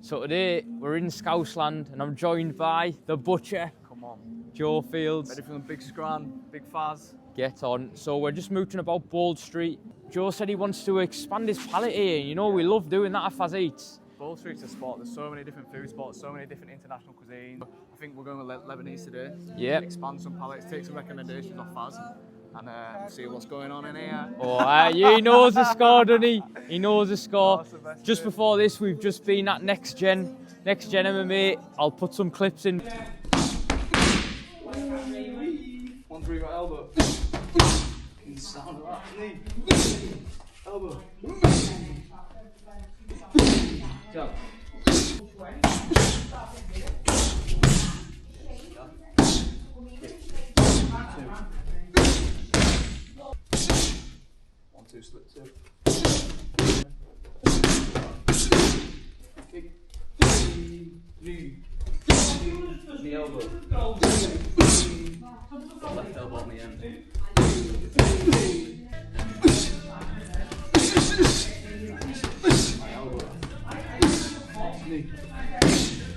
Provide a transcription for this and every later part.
So today we're in Scousland and I'm joined by the butcher. Come on. Joe Fields. Ready for the big scran, big faz. Get on. So we're just mooching about Bold Street. Joe said he wants to expand his palate here. You know, we love doing that at Faz Eats. Bold Street's a spot. There's so many different food spots, so many different international cuisines. I think we're going with Lebanese today. Yeah. Expand some palates, take some recommendations off Faz, and see what's going on in here. Oh, he knows the score, doesn't he? He knows the score. That's the best Just bit. before this, we've just been at Next Gen MMA. I'll put some clips in. 1-3 got elbow. Can sound of that, knee. Elbow. Jump. One, two, slip two. Kick. Knee. The elbow. Left elbow on the end.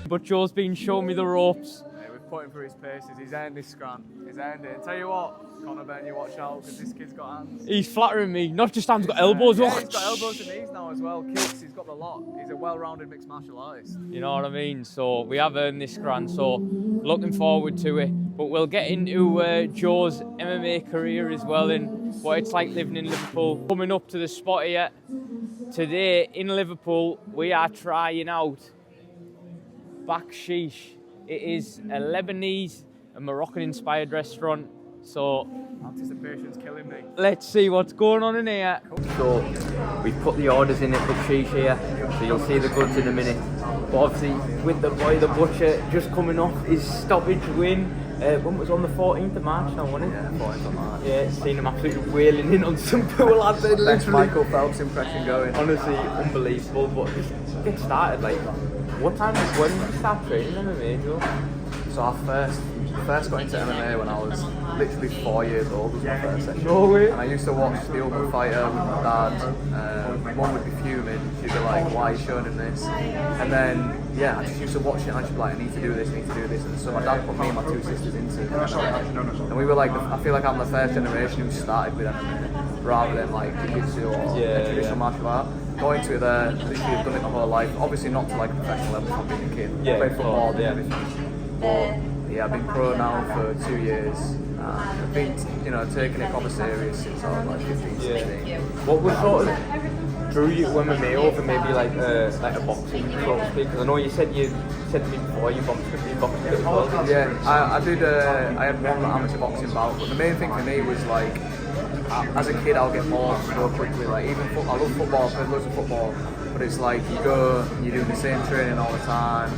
But Joe's been showing me the ropes. Yeah, we've put him through his paces. He's earned this scran. He's earned it. And tell you what, Conor Ben, you watch out because this kid's got hands. He's flattering me. Not just hands, got elbows. Yeah, he's got elbows and knees now as well. Kicks, he's got the lot. He's a well-rounded mixed martial artist. You know what I mean? So we have earned this grand, so looking forward to it. But we'll get into Joe's MMA career as well and what it's like living in Liverpool. Coming up to the spot here today in Liverpool, we are trying out Bakchich. It is a Lebanese and Moroccan-inspired restaurant. So Anticipation's killing me. let's see what's going on in here. So we've put the orders in at Bakchich here, so you'll see the goods in a minute. But obviously with the boy, the butcher, just coming off his stoppage win. When it was on the 14th of March now, wasn't it? Yeah, 14th of March. Yeah, seen him absolutely wailing in on some poor lads. They Best literally, Michael Phelps impression going. honestly, unbelievable. But just get started. Like, when did you start training MMA, Joe? So I first got into MMA when I was literally 4 years old, was my first session. No way. And I used to watch The Ultimate Fighter with my dad. My mum would be fuming. She'd be like, why are you showing him this? And then, yeah, I just used to watch it and I'd just be like, I need to do this, I need to do this. And so my dad put me and my two sisters into MMA. And we were like, I feel like I'm the first generation who started with MMA rather than like jiu-jitsu or traditional martial art. Going to it there, literally have done it my whole life. Obviously not to like a professional level from being a kid. Yeah, Played football and yeah. everything. But yeah, I've been pro now for 2 years. I've been, taking it proper serious since I was like 15, 16. What was sort of drew you to MMA over maybe like a boxing, so to speak? Because I know you said to me before you boxed before. Yeah, I had one amateur boxing bout, but the main thing for me was like, as a kid I'll get bored so quickly. Like even I love football, I played loads of football, but it's like you go and you're doing the same training all the time.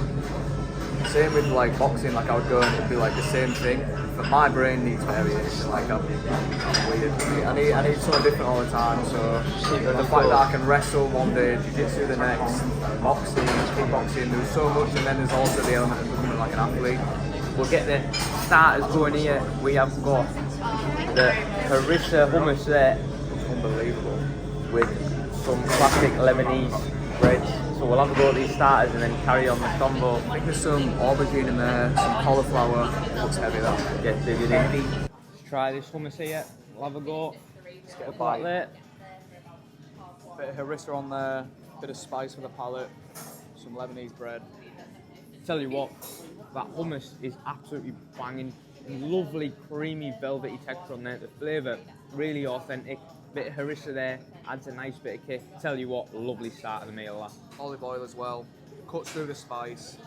Same with like boxing, like I would go and it'd be like the same thing. But my brain needs variation. Like I'm weird. I need something different all the time. So the fact that I can wrestle one day, jiu-jitsu the next, boxing, kickboxing, there's so much, and then there's also the element of becoming like an athlete. We'll get the starters going here. We have got the harissa hummus there, unbelievable, with some classic Lebanese breads. So we'll have a go at these starters and then carry on the combo. I think there's some aubergine in there, some cauliflower. Looks heavy that. Get digging in. Let's try this hummus here. We'll have a go. Let's get a Back bite. there. Bit of harissa on there, bit of spice for the palate, some Lebanese bread. Tell you what, that hummus is absolutely banging. Lovely, creamy, velvety texture on there. The flavour, really authentic. Bit of harissa there, adds a nice bit of kick. Tell you what, lovely start of the meal, that. Olive oil as well, cuts through the spice.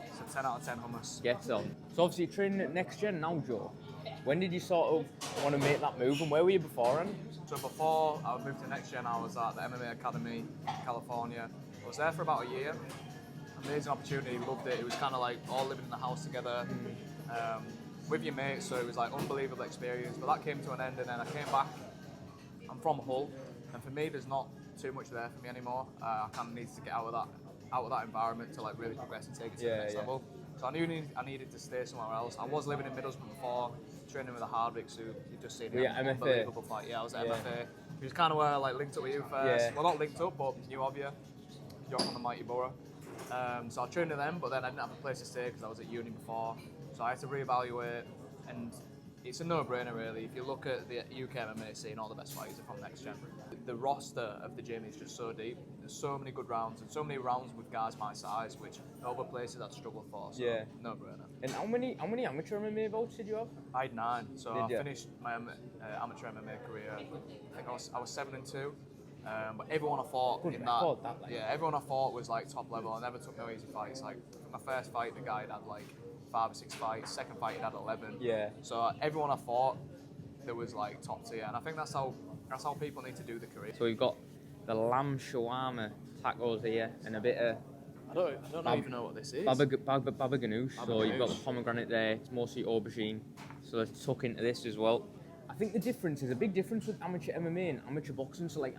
It's a 10 out of 10 hummus. Gets on. So obviously you're training at Next Gen now, Joe. When did you sort of want to make that move and where were you beforehand? So before I moved to Next Gen, I was at the MMA Academy in California. I was there for about a year. Amazing opportunity, loved it. It was kind of like all living in the house together with your mates, so it was like unbelievable experience. But that came to an end and then I came back. I'm from Hull, and for me, there's not too much there for me anymore. I kind of need to get out of that environment to like really progress and take it to the next level. So I knew I needed to stay somewhere else. I was living in Middlesbrough before, training with the Hardwicks, who you just seen him. Unbelievable fight. Yeah, I was at MFA. It was kind of where I like linked up with you first. Well, not linked up, but knew of you. You're from the mighty borough. So I trained with them, but then I didn't have a place to stay because I was at uni before. So I had to reevaluate, and it's a no-brainer really. If you look at the UK MMA scene, all the best fighters are from Next Gen. The roster of the gym is just so deep. There's so many good rounds, and so many rounds with guys my size, which other places I'd struggle for. So Yeah. no-brainer. And how many amateur MMA bouts did you have? I had 9, so Did I ya? finished my amateur MMA career. I think I was 7-2. But everyone I fought Good in record, that, like. yeah, everyone I fought was like top level. I never took no easy fights. Like my first fight, the guy had like 5 or 6 fights. Second fight, he had 11. Yeah. So everyone I fought, there was like top tier, and I think that's how people need to do the career. So we've got the lamb shawarma tacos here and a bit of I don't even know what this is. baba ganoush. So you've got the ganoush. pomegranate there. It's mostly aubergine. So let's tuck into this as well. I think the difference is a big difference with amateur MMA and amateur boxing. So like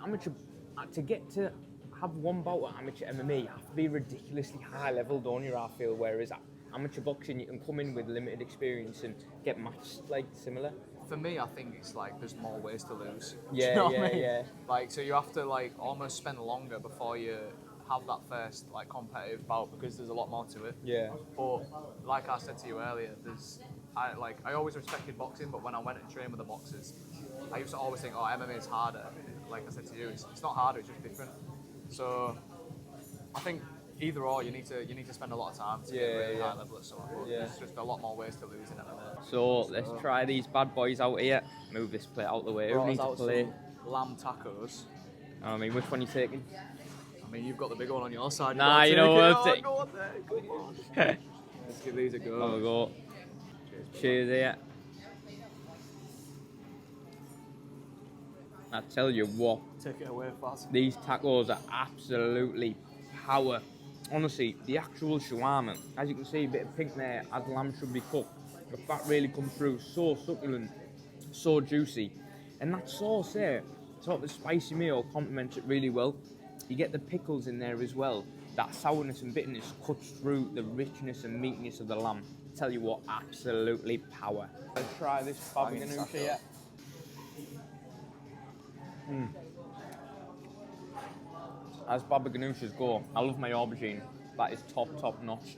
to get to have one bout at amateur MMA, you have to be ridiculously high level, don't you? I feel. Whereas at amateur boxing, you can come in with limited experience and get matched like similar. For me, I think it's like there's more ways to lose. Do Yeah, you know what yeah, I mean? yeah. Like, so you have to like almost spend longer before you have that first like competitive bout because there's a lot more to it. Yeah. But like I said to you earlier, I always respected boxing, but when I went and trained with the boxers, I used to always think, oh, MMA is harder. Like I said to you, it's not harder, it's just different. So I think either or, you need to spend a lot of time to get really high level at something. But there's just a lot more ways to lose in MMA. So let's try these bad boys out here. Move this plate out the way. Who Brought needs us to out play? some lamb tacos. I mean, which one are you taking? I mean, you've got the bigger one on your side. Nah, you know what? Go on there, come on. Let's give these a go. Have a go. Cheers here. I tell you what, Take it away fast. these tacos are absolutely power. Honestly, the actual shawarma, as you can see, a bit of pink there, as lamb should be cooked. The fat really comes through, so succulent, so juicy. And that sauce there, sort of the spicy meal, complements it really well. You get the pickles in there as well. That sourness and bitterness cuts through the richness and meatiness of the lamb. I tell you what, absolutely power. Let's try this baba ganoush here. As baba ganoushs go, I love my aubergine. That is top notch.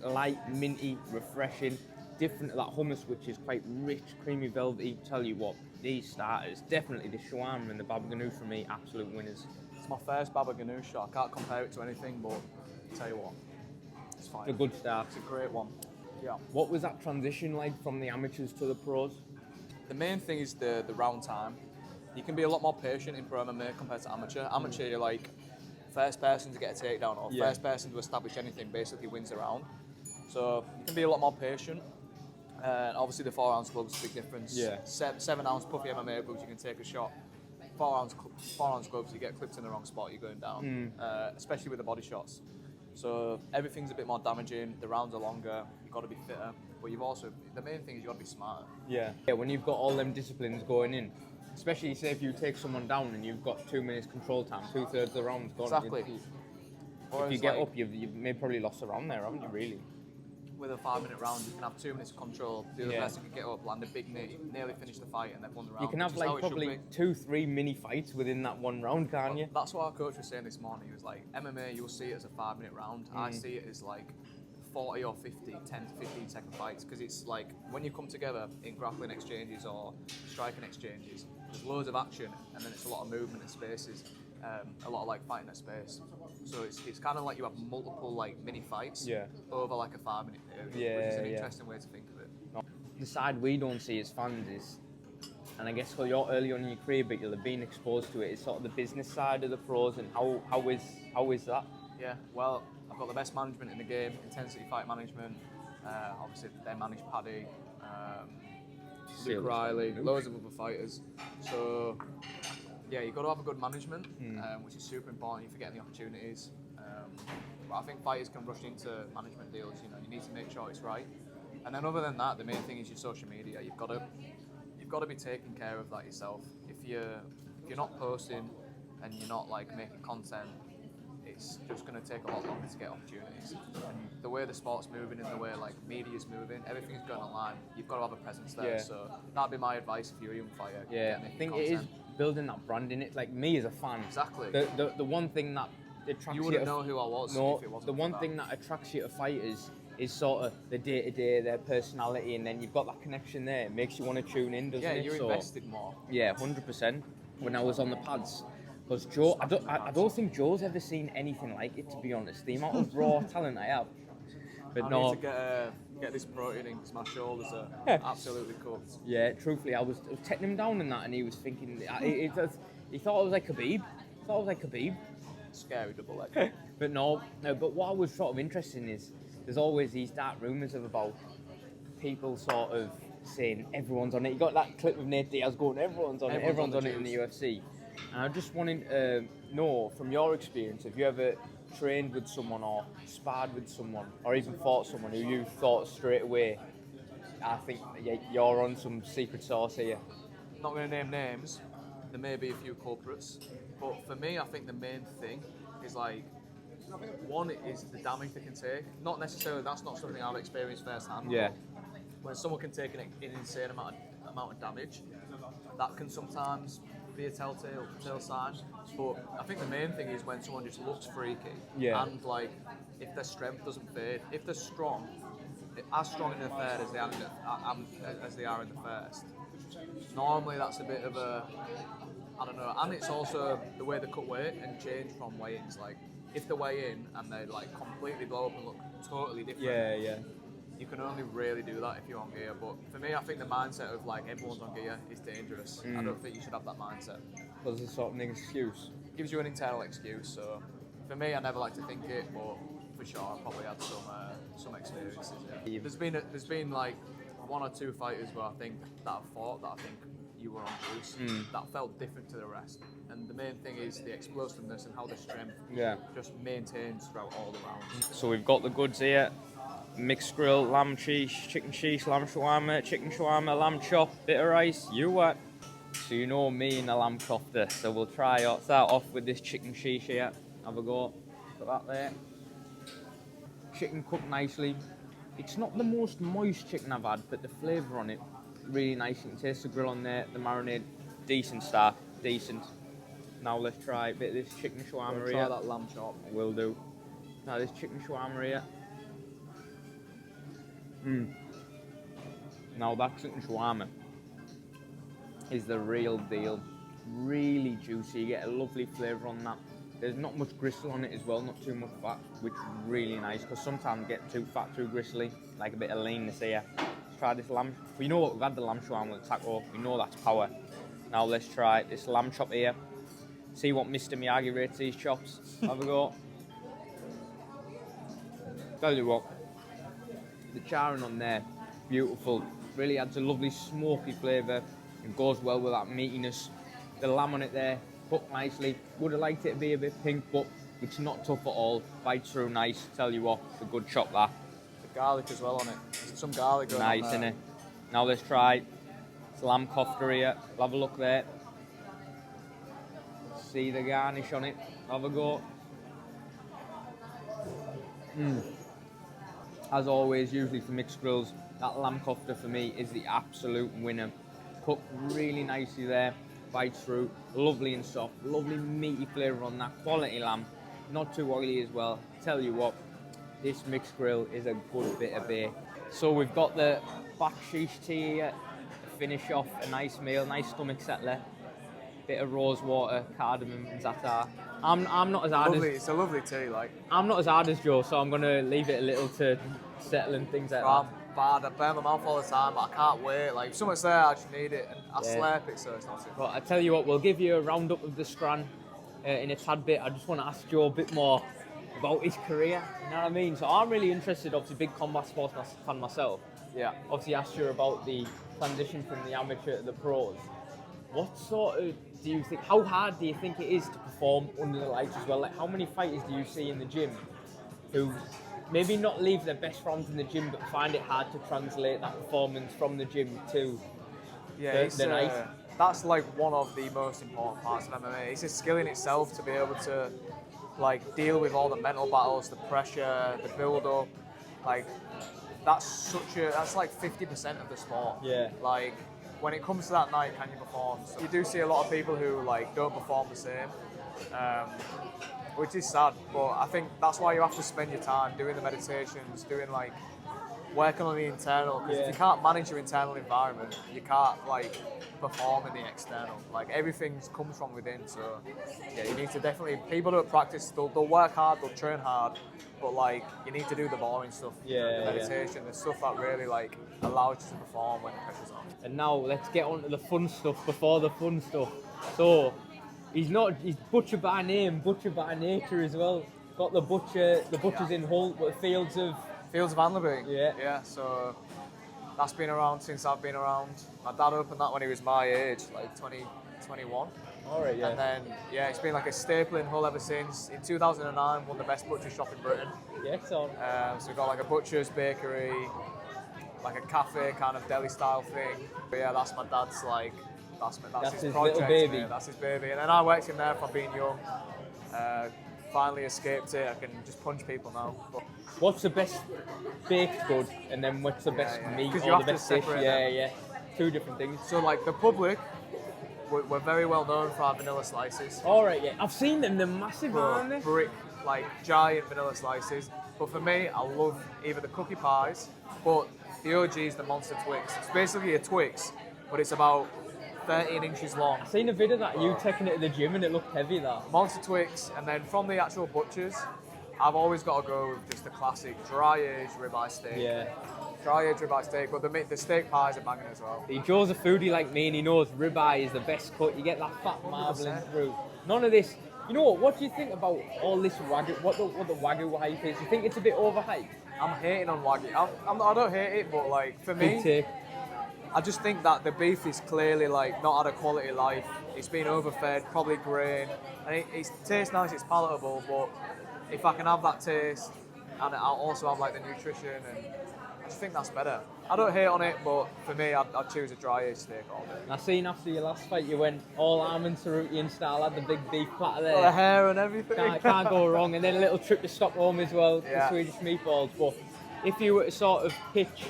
Light, minty, refreshing. Different to that hummus, which is quite rich, creamy, velvety. Tell you what, these starters, definitely the shawarma and the baba ganoush for me, absolute winners. It's my first baba ganoush. I can't compare it to anything, but I'll tell you what, it's fine. It's a good start. It's a great one. Yeah. What was that transition like from the amateurs to the pros? The main thing is the round time. You can be a lot more patient in pro MMA compared to amateur. Amateur, you're like first person to get a takedown or first person to establish anything basically wins the round. So you can be a lot more patient. And obviously the 4 ounce gloves is a big difference. Yeah. 7 ounce puffy MMA gloves, you can take a shot. 4 ounce gloves, you get clipped in the wrong spot, you're going down. Especially with the body shots. So everything's a bit more damaging. The rounds are longer. You've got to be fitter, but the main thing is you've got to be smarter. Yeah. When you've got all them disciplines going in, especially say if you take someone down and you've got 2 minutes control time, 2/3 of the round's gone. Exactly. If you get up, you've maybe probably lost the round there, haven't you? Really. With a 5-minute round, you can have 2 minutes of control. The other person can get up, land a big knee, nearly finish the fight, and they've won the round. You can have which is how like it should probably be. 2-3 mini fights within that one round, can't you? That's what our coach was saying this morning. He was like, MMA, you'll see it as a 5-minute round. I see it as like 40 or 50, 10 to 15 second fights, because it's like when you come together in grappling exchanges or striking exchanges, there's loads of action, and then it's a lot of movement and spaces, a lot of like fighting at space. So it's kind of like you have multiple like mini fights over like a 5-minute period, which is an interesting way to think of it. The side we don't see as fans is, and I guess you're early on in your career, but you'll have been exposed to it, is sort of the business side of the pros, and how is that? Yeah, well, I've got the best management in the game, Intensity Fight Management. Obviously, they manage Paddy, Luke Riley, loads of other fighters. So, yeah, you've got to have a good management, which is super important if you're getting the opportunities. But I think fighters can rush into management deals. You need to make sure it's right. And then other than that, the main thing is your social media. You've got to be taking care of that yourself. If you're not posting and you're not like making content, it's just going to take a lot longer to get opportunities. And the way the sport's moving and the way like media's moving, everything's going online. You've got to have a presence there. Yeah. So that'd be my advice if you're a young fighter. Yeah, I think it is building that brand in it. Like me as a fan, Exactly. The one thing that attracts You you wouldn't to know who I was no, if it wasn't the for one that. thing that attracts you to fighters is sort of the day-to-day, their personality, and then you've got that connection there. It makes you want to tune in, doesn't Yeah, it? you're So, invested more. yeah, 100%. When I was on the pads, because Joe, I don't think Joe's ever seen anything like it, to be honest. The amount of raw talent I have. But I no, need to get this protein in because my shoulders are absolutely cooked. yeah, truthfully, I was taking him down in that, and he was thinking, he thought I was like Khabib. Scary double leg. But no, but what I was sort of interested in is there's always these dark rumours about people sort of saying everyone's on it. You got that clip of Nate Diaz going, everyone's on it in the UFC. And I just wanted to know from your experience, have you ever trained with someone or sparred with someone or even fought someone who you thought straight away, I think you're on some secret sauce here? Not going to name names. There may be a few culprits, but for me, I think the main thing is like one is the damage they can take. Not necessarily that's not something I've experienced firsthand. Yeah. When someone can take an insane amount of damage, that can sometimes be a telltale sign. But I think the main thing is when someone just looks freaky, Yeah. and like if their strength doesn't fade, if they're strong, as strong in the third as they are in the first. Normally that's a bit of a, I don't know, and it's also the way they cut weight and change from weigh-ins. Like if they weigh in and they like completely blow up and look totally different. Yeah. You can only really do that if you're on gear. But for me, I think the mindset of like everyone's on gear is dangerous. I don't think you should have that mindset. Because it's sort of an excuse. It gives you an internal excuse. So for me, I never like to think it, but for sure, I've probably had some experiences. Yeah. There's been like one or two fighters where I think that I've fought that I think you were on juice that felt different to the rest. And the main thing is the explosiveness and how the strength just maintains throughout all the rounds. So we've got the goods here. Mixed grill, lamb cheese, chicken cheese, lamb shawarma, lamb chop, bit of rice, you what? So you know me and the lamb kofta, so we'll start off with this chicken cheese here. Have a go. Put that there. Chicken cooked nicely. It's not the most moist chicken I've had, but the flavour on it, really nice. You can taste the grill on there, the marinade, decent start, decent. Now let's try a bit of this chicken shawarma here. Try that lamb chop. Will do. Now this chicken shawarma here. Now that chicken shawarma is the real deal. Really juicy, you get a lovely flavour on that. There's not much gristle on it as well, not too much fat, which is really nice because sometimes get too fat, too gristly, like a bit of leanness here. Let's try this lamb. We know we've had the lamb shawarma with taco, we know that's power. Now let's try this lamb chop here. See what Mr. Miyagi rates these chops. Have a go. Tell you what, the charring on there, beautiful. Really adds a lovely smoky flavour and goes well with that meatiness. The lamb on it there, cooked nicely. Would have liked it to be a bit pink, but it's not tough at all. Bites through nice. Tell you what, it's a good chop that. The garlic as well on it. Some garlic going nice, on there. innit? Now let's try this lamb kofta here. Have a look there. See the garnish on it. Have a go. As always, usually for mixed grills, that lamb kofta for me is the absolute winner. Cooked really nicely there, bites through, lovely and soft, lovely meaty flavour on that, quality lamb, not too oily as well. Tell you what, this mixed grill is a good bit of beer. So we've got the Bakchich tea here to finish off a nice meal, nice stomach settler. Bit of rose water, cardamom and za'atar. I'm not as hard as It's a lovely tea, like. I'm not as hard as Joe, so I'm gonna leave it a little to settle and things like that. Bad, I burn my mouth all the time, but I can't wait. Like, if someone's there, I just need it, and I slurp it, so it's not too. But I tell you what, we'll give you a roundup of the Scran in a tad bit. I just want to ask Joe a bit more about his career. You know what I mean? So I'm really interested, obviously, big combat sports fan myself. Yeah. Obviously, asked you about the transition from the amateur to the pros. What sort of do you think? How hard do you think it is to perform under the lights as well? Like, how many fighters do you see in the gym who maybe not leave their best rounds in the gym, but find it hard to translate that performance from the gym to the night? That's like one of the most important parts of MMA. It's a skill in itself to be able to like deal with all the mental battles, the pressure, the build-up. Like that's like 50% of the sport. Yeah. Like when it comes to that night, can you perform? So you do see a lot of people who like don't perform the same. which is sad. But I think that's why you have to spend your time doing the meditations, doing like working on the internal. Because if you can't manage your internal environment, you can't like perform in the external. Like everything comes from within. So yeah, you need to definitely. People that practice, they'll work hard, they'll train hard, but like you need to do the boring stuff. The meditation, the stuff that really like allows you to perform when the pressure's on. And now let's get on to the fun stuff before the fun stuff. So he's butcher by name, butcher by nature as well. Got the butchers in Hull, but Fields of Undefeated. Yeah. So that's been around since I've been around. My dad opened that when he was my age, like 20, 21. All right, yeah. And then, it's been like a staple in Hull ever since. In 2009, won the best butcher shop in Britain. Yeah, so we've got like a butcher's bakery, like a cafe kind of deli style thing. But yeah, that's my dad's like, that's his project. Little baby. Yeah, that's his baby. And then I worked in there from being young. Finally escaped it. I can just punch people now. But what's the best baked good, and then what's the best meat you or have the to best dish? separate Yeah. Two different things. So like the public, we're very well known for our vanilla slices. All right, yeah. I've seen them. They're massive, aren't they? Brick, like giant vanilla slices. But for me, I love either the cookie pies, but the OG is the Monster Twix. It's basically a Twix, but it's about 13 inches long. I've seen a video of that you taking it to the gym and it looked heavy. That Monster Twix, and then from the actual butchers, I've always got to go with just the classic dry aged ribeye steak. Yeah. Dry aged ribeye steak, but the steak pies are banging as well. Joe's a foodie like me, and he knows ribeye is the best cut. You get that fat marbling 100%. through. None of this. You know what? What do you think about all this wagyu? What the wagyu hype is? You think it's a bit overhyped? I'm hating on wagyu. I don't hate it, but like for me, Big take. I just think that the beef is clearly like not had a quality life. It's been overfed, probably grain, and it tastes nice. It's palatable, but if I can have that taste, and I'll also have like the nutrition, and I just think that's better. I don't hate on it, but for me, I'd choose a dry aged steak all day. I seen after your last fight, you went all almond Sarukian style, had the big beef platter there. Got the hair and everything. Can't go wrong. And then a little trip to Stockholm as well, Yeah. the Swedish meatballs. But if you were to sort of pitch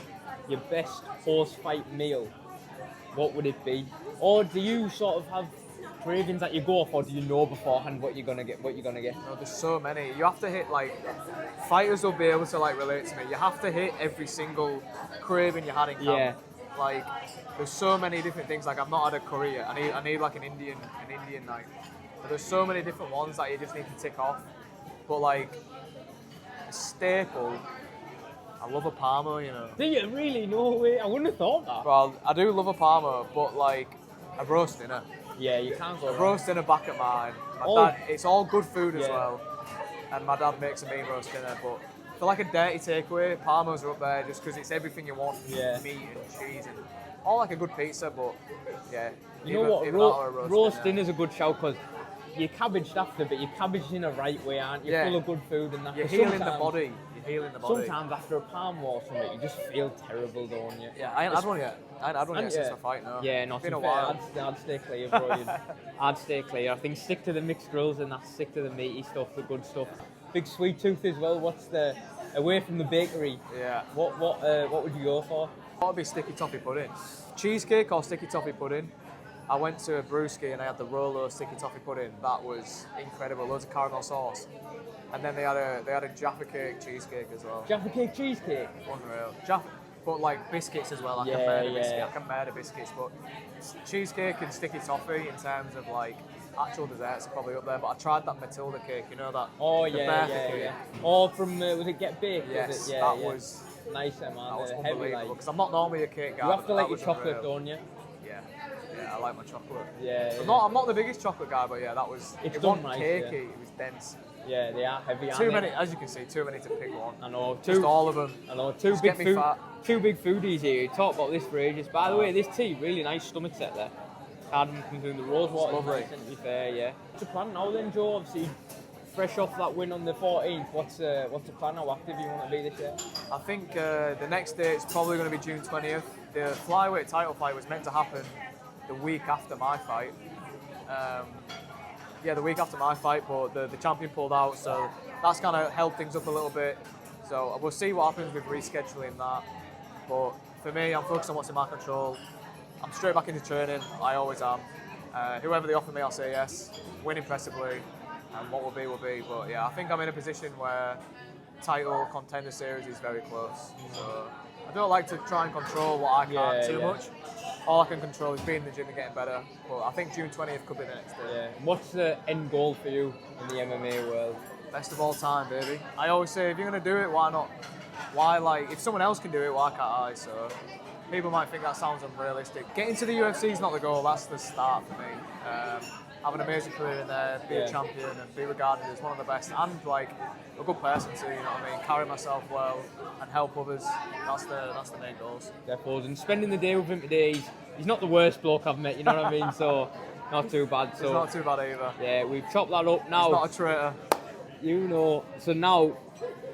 your best horse fight meal, what would it be? Or do you sort of have cravings that you go off, or do you know beforehand what you're gonna get? No, there's so many. You have to hit like fighters will be able to like relate to me. You have to hit every single craving you had in camp. Yeah. Like there's so many different things. Like I've not had a curry yet. I need like an Indian night. But there's so many different ones that you just need to tick off. But like a staple, I love a Parma, you know. Do you really? No way. I wouldn't have thought that. Well, I do love a Parma, but like a roast dinner. Yeah, you can't go A wrong. roast dinner back at mine. Dad, it's all good food as well. And my dad makes a mean roast dinner, but for like a dirty takeaway, Parmas are up there just because it's everything you want. Yeah. Meat and cheese and all like a good pizza, but yeah. You know what? either that or a Roast dinner's a good shout because you're cabbaged after, but you're cabbaged in a right way, aren't you? Yeah. Full of good food and that. You're But healing the body. Sometimes after a palm war or something, you just feel terrible, don't you? Yeah, I ain't had one yet. I ain't had one yet since the fight, no. Yeah, not It's been too a fair. while. I'd stay clear, bro. I'd stay clear. I think stick to the mixed grills and that. Stick to the meaty stuff, the good stuff. Big sweet tooth as well. What's the away from the bakery? Yeah. What would you go for? What would be sticky toffee pudding? Cheesecake or sticky toffee pudding? I went to a brewski and I had the Rolo sticky toffee pudding. That was incredible. Loads of caramel sauce. And then they had a Jaffa cake cheesecake as well. Jaffa cake cheesecake. Unreal. Jaffa, but like biscuits as well. I can bear the biscuits, but cheesecake and sticky toffee in terms of like actual desserts are probably up there. But I tried that Matilda cake. You know that? Oh the yeah. cake. Oh, from was it Get Baked? Yes, was it? that was nice, man. that was Heavy, unbelievable. like. Because I'm not normally a cake guy. You have to but like that your was chocolate, unreal. don't you? Yeah, I like my chocolate. Yeah. I'm not the biggest chocolate guy, but yeah, that was. It's it done wasn't nice, cakey. yeah. It was dense. Yeah, they are heavy. Too many, as you can see, too many to pick one. I know. Just all of them. I know. Just get me fat. Two big foodies here. You talk about this for ages. By the way, this tea, really nice stomach set there. Cardamom comes in the rose water. lovely. Nice, to be fair, yeah. What's the plan now then, Joe? Obviously, fresh off that win on the 14th. What's the plan? How active you want to be this year? I think the next day it's probably going to be June 20th. The flyweight title fight was meant to happen the week after my fight. The week after my fight, but the champion pulled out, so that's kind of held things up a little bit. So we'll see what happens with rescheduling that. But for me, I'm focused on what's in my control. I'm straight back into training. I always am. Whoever they offer me, I'll say yes. Win impressively, and what will be. But yeah, I think I'm in a position where title contender series is very close. So I don't like to try and control what I can too much. All I can control is being in the gym and getting better. But I think June 20th could be the next day. Yeah. What's the end goal for you in the MMA world? Best of all time, baby. I always say, if you're gonna do it, why not? Why, like, if someone else can do it, why can't I? So people might think that sounds unrealistic. Getting to the UFC is not the goal. That's the start for me. Have an amazing career in there, be a champion, and be regarded as one of the best, and like a good person too. You know what I mean? Carry myself well and help others. That's the main goals. Therefore, and spending the day with him today, he's not the worst bloke I've met. You know what I mean? So not too bad. So it's not too bad either. Yeah, we've chopped that up now. He's not a traitor. You know. So now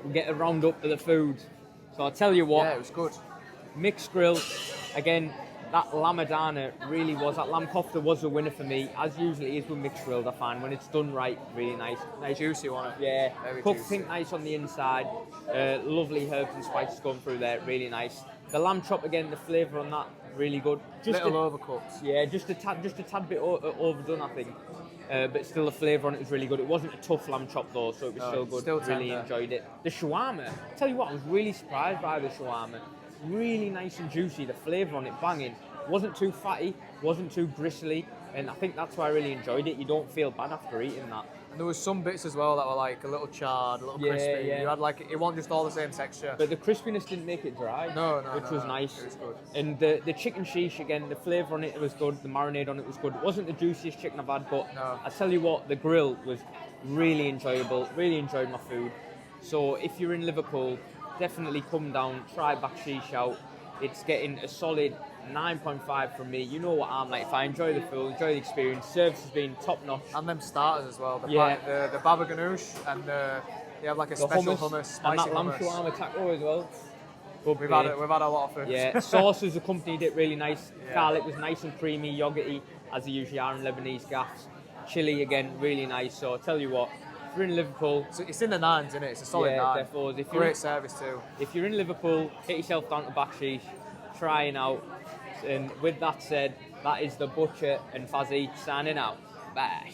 we get a round up to the food. So I'll tell you what. Yeah, it was good. Mixed grill, again. That Lamadana really was, that lamb kofta was a winner for me, as usually is with mixed grilled. I find when it's done right, really nice. Juicy on it. Yeah, very cooked juicy. think nice on the inside. Lovely herbs and spices going through there, really nice. The lamb chop again, the flavour on that, really good. Just little overcooked. Yeah, just a tad bit overdone, I think. But still the flavour on it was really good. It wasn't a tough lamb chop though, so it was still good. Still really tender. Enjoyed it. The shawarma, tell you what, I was really surprised by the shawarma. Really nice and juicy, the flavour on it banging. Wasn't too fatty, wasn't too bristly, and I think that's why I really enjoyed it. You don't feel bad after eating that. And there was some bits as well that were like a little charred, a little crispy. Yeah. You had like, it wasn't just all the same texture. But the crispiness didn't make it dry, which was nice. It was good. And the chicken sheesh, again, the flavour on it was good, the marinade on it was good. It wasn't the juiciest chicken I've had, but I tell you what, the grill was really enjoyable, really enjoyed my food. So if you're in Liverpool, definitely come down, try Bakchich out. It's getting a solid 9.5 from me. You know what I'm like. If I enjoy the food, enjoy the experience, service has been top notch. And them starters as well. The baba ganoush and they have like a special hummus, spicy and that lamb hummus. shawarma taco as well. We've had a lot of food. Yeah, sauces accompanied it really nice. Garlic was nice and creamy, yogurty, as they usually are in Lebanese gaffs. Chili again, really nice. So I tell you what, if you're in Liverpool, so it's in the nines, isn't it? It's a solid nine. Therefore, Great service too. If you're in Liverpool, get yourself down to Bakchich, trying out. And with that said, that is the Butcher and Fazzy signing out. Bye.